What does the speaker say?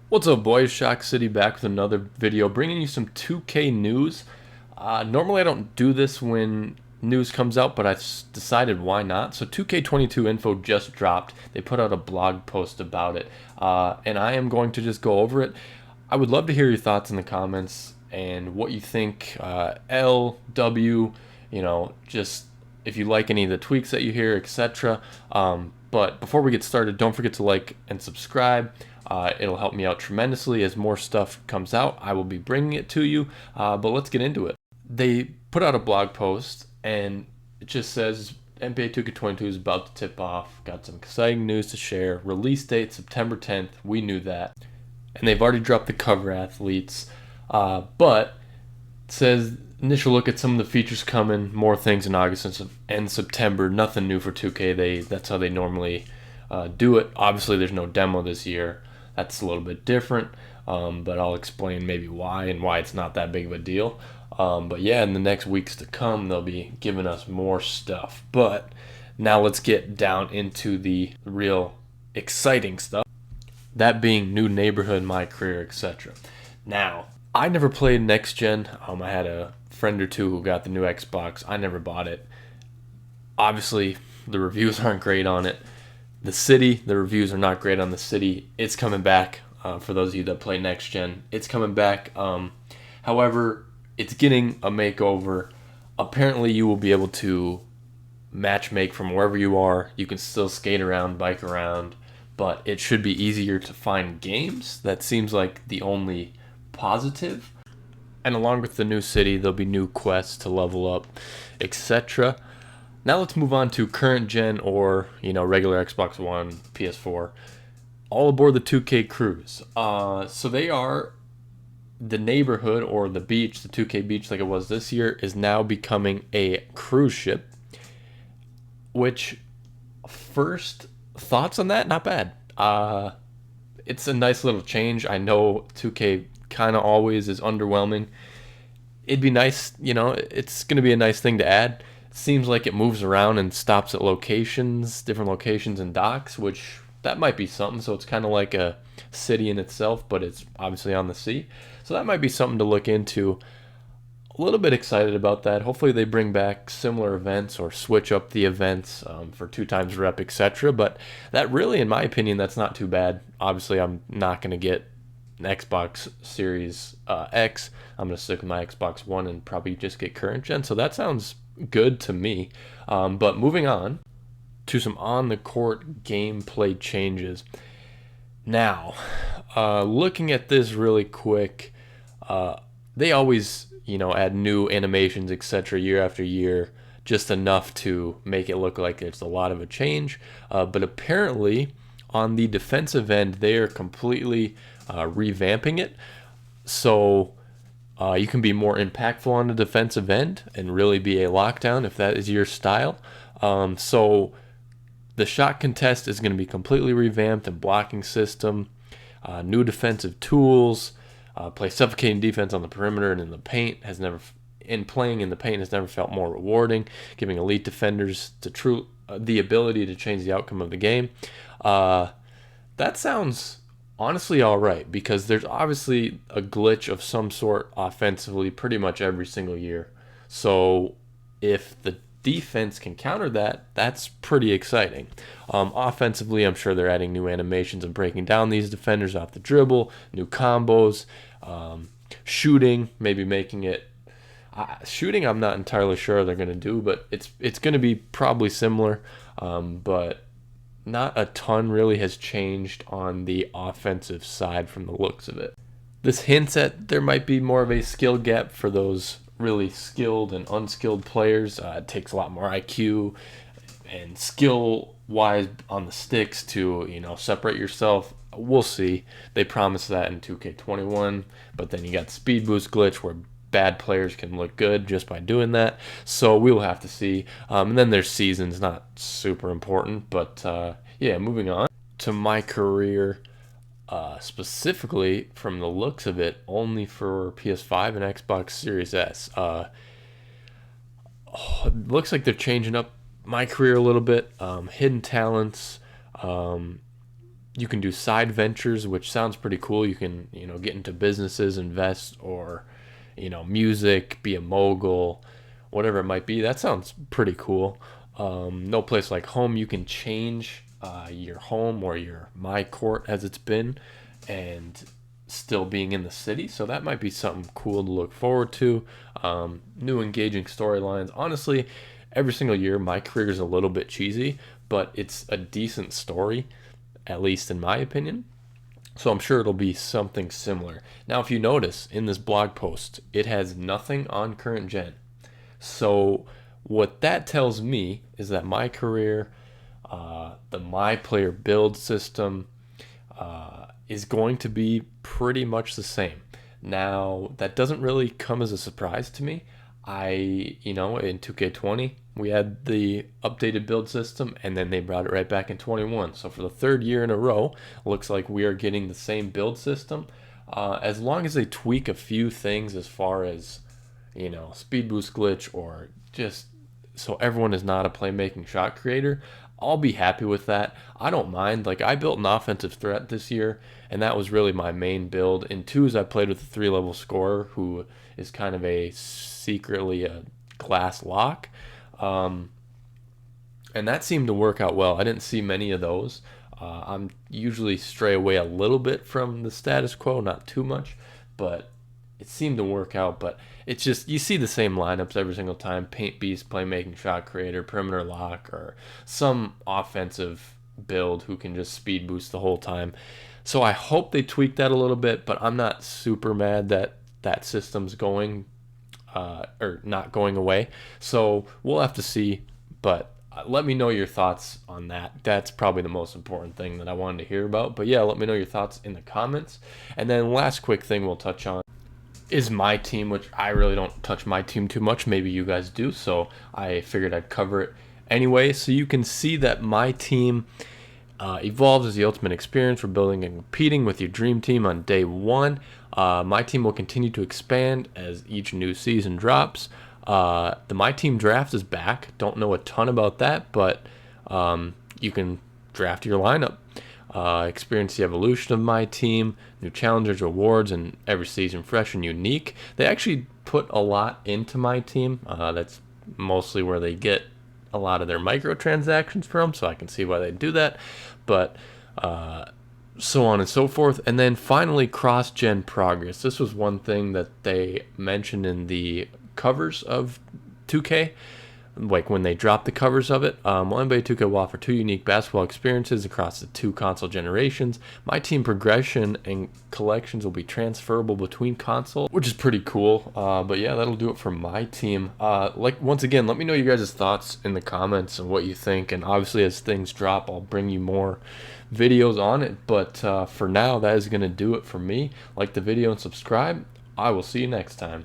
What's up, boys? Shock City back with another video, bringing you some 2K news. Normally, I don't do this when news comes out, but I decided why not. So, 2K22 info just dropped. They put out a blog post about it, and I am going to just go over it. I would love to hear your thoughts in the comments and what you think. L, W, just if you like any of the tweaks that you hear, etc. But before we get started, don't forget to like and subscribe. It'll help me out tremendously. As more stuff comes out, I will be bringing it to you. But let's get into it. They put out a blog post, and it just says NBA 2K22 is about to tip off. Got some exciting news to share. Release date September 10th. We knew that. And they've already dropped the cover athletes. But it says initial look at some of the features coming, more things in August and September. Nothing new for 2K. That's how they normally do it. Obviously, there's no demo this year. That's a little bit different, but I'll explain maybe why and why it's not that big of a deal. But yeah, in the next weeks to come, they'll be giving us more stuff. But now let's get down into the real exciting stuff. That being new neighborhood, my career, etc. Now, I never played next gen. I had a friend or two who got the new Xbox. I never bought it. Obviously, the reviews aren't great on it. The reviews are not great on the city. It's coming back. For those of you that play next gen, it's coming back. However, it's getting a makeover. Apparently, you will be able to match make from wherever you are. You can still skate around, bike around, but it should be easier to find games. That seems like the only positive. And along with the new city, there'll be new quests to level up, etc. Now let's move on to current gen or regular Xbox One, PS4. All aboard the 2K cruise. So they are the neighborhood or the beach, the 2K beach like it was this year, is now becoming a cruise ship. Which, first thoughts on that? Not bad. It's a nice little change. I know 2K kind of always is underwhelming. It'd be nice, it's going to be a nice thing to add. Seems like it moves around and stops at different locations and docks, which that might be something. So it's kind of like a city in itself, but it's obviously on the sea. So that might be something to look into. A little bit excited about that. Hopefully they bring back similar events or switch up the events for 2 times rep, etc. But that really, in my opinion, that's not too bad. Obviously, I'm not going to get an Xbox Series X. I'm going to stick with my Xbox One and probably just get current gen. So that sounds good to me. But moving on to some on the court gameplay changes. Now, looking at this really quick, they always add new animations, etc. year after year, just enough to make it look like it's a lot of a change. But apparently on the defensive end, they are completely revamping it. So you can be more impactful on the defensive end and really be a lockdown if that is your style. So the shot contest is going to be completely revamped, and blocking system, new defensive tools, play suffocating defense on the perimeter and in the paint playing in the paint has never felt more rewarding, giving elite defenders the ability to change the outcome of the game. That sounds honestly all right, because there's obviously a glitch of some sort offensively pretty much every single year. So if the defense can counter that, that's pretty exciting. Offensively, I'm sure they're adding new animations and breaking down these defenders off the dribble, new combos, shooting, maybe making it shooting. I'm not entirely sure they're going to do, but it's going to be probably similar, but not a ton really has changed on the offensive side from the looks of it. This hints at there might be more of a skill gap for those really skilled and unskilled players. It takes a lot more IQ and skill wise on the sticks to separate yourself. We'll see. They promised that in 2K21, but then you got the speed boost glitch where bad players can look good just by doing that. So we will have to see. And then there's seasons, not super important, but yeah, moving on to my career. Specifically, from the looks of it, only for PS5 and Xbox Series S. It looks like they're changing up my career a little bit. Hidden talents, You can do side ventures, which sounds pretty cool. You can, get into businesses, invest, or, music, be a mogul, whatever it might be. That sounds pretty cool. No Place Like Home. You can change your home or your my court as it's been, and still being in the city. So that might be something cool to look forward to. New engaging storylines. Honestly, every single year, My Career is a little bit cheesy, but it's a decent story, at least in my opinion. So I'm sure it'll be something similar. Now, if you notice in this blog post, it has nothing on current gen. So what that tells me is that My Career, the My Player build system, is going to be pretty much the same. Now, that doesn't really come as a surprise to me. In 2K20, we had the updated build system, and then they brought it right back in 21. So for the third year in a row, looks like we are getting the same build system. As long as they tweak a few things as far as, speed boost glitch, or just so everyone is not a playmaking shot creator, I'll be happy with that. I don't mind. Like, I built an offensive threat this year, and that was really my main build. In twos, I played with a 3-level scorer who is kind of secretly a glass lock. And that seemed to work out well. I didn't see many of those. I'm usually stray away a little bit from the status quo, not too much, but it seemed to work out. But it's just, you see the same lineups every single time: paint beast, playmaking shot creator, perimeter lock, or some offensive build who can just speed boost the whole time. So I hope they tweak that a little bit, but I'm not super mad that that system's going or not going away. So we'll have to see, but let me know your thoughts on that. That's probably the most important thing that I wanted to hear about. But yeah, let me know your thoughts in the comments. And then last quick thing we'll touch on is my team, which I really don't touch my team too much. Maybe you guys do, so I figured I'd cover it anyway. So you can see that my team evolves as the ultimate experience for building and competing with your dream team on day one. My team will continue to expand as each new season drops. The My Team draft is back. Don't know a ton about that, but you can draft your lineup. Experience the evolution of My Team, new challengers, rewards, and every season fresh and unique. They actually put a lot into My Team. That's mostly where they get a lot of their microtransactions from, so I can see why they do that. But so on and so forth. And then finally, cross-gen progress. This was one thing that they mentioned in the covers of 2K, like when they dropped the covers of it. NBA 2K will offer 2 unique basketball experiences across the 2 console generations. My Team progression and collections will be transferable between consoles, which is pretty cool. But yeah, that'll do it for My Team. Once again, let me know you guys' thoughts in the comments and what you think. And obviously, as things drop, I'll bring you more videos on it. But for now, that is going to do it for me. Like the video and subscribe. I will see you next time.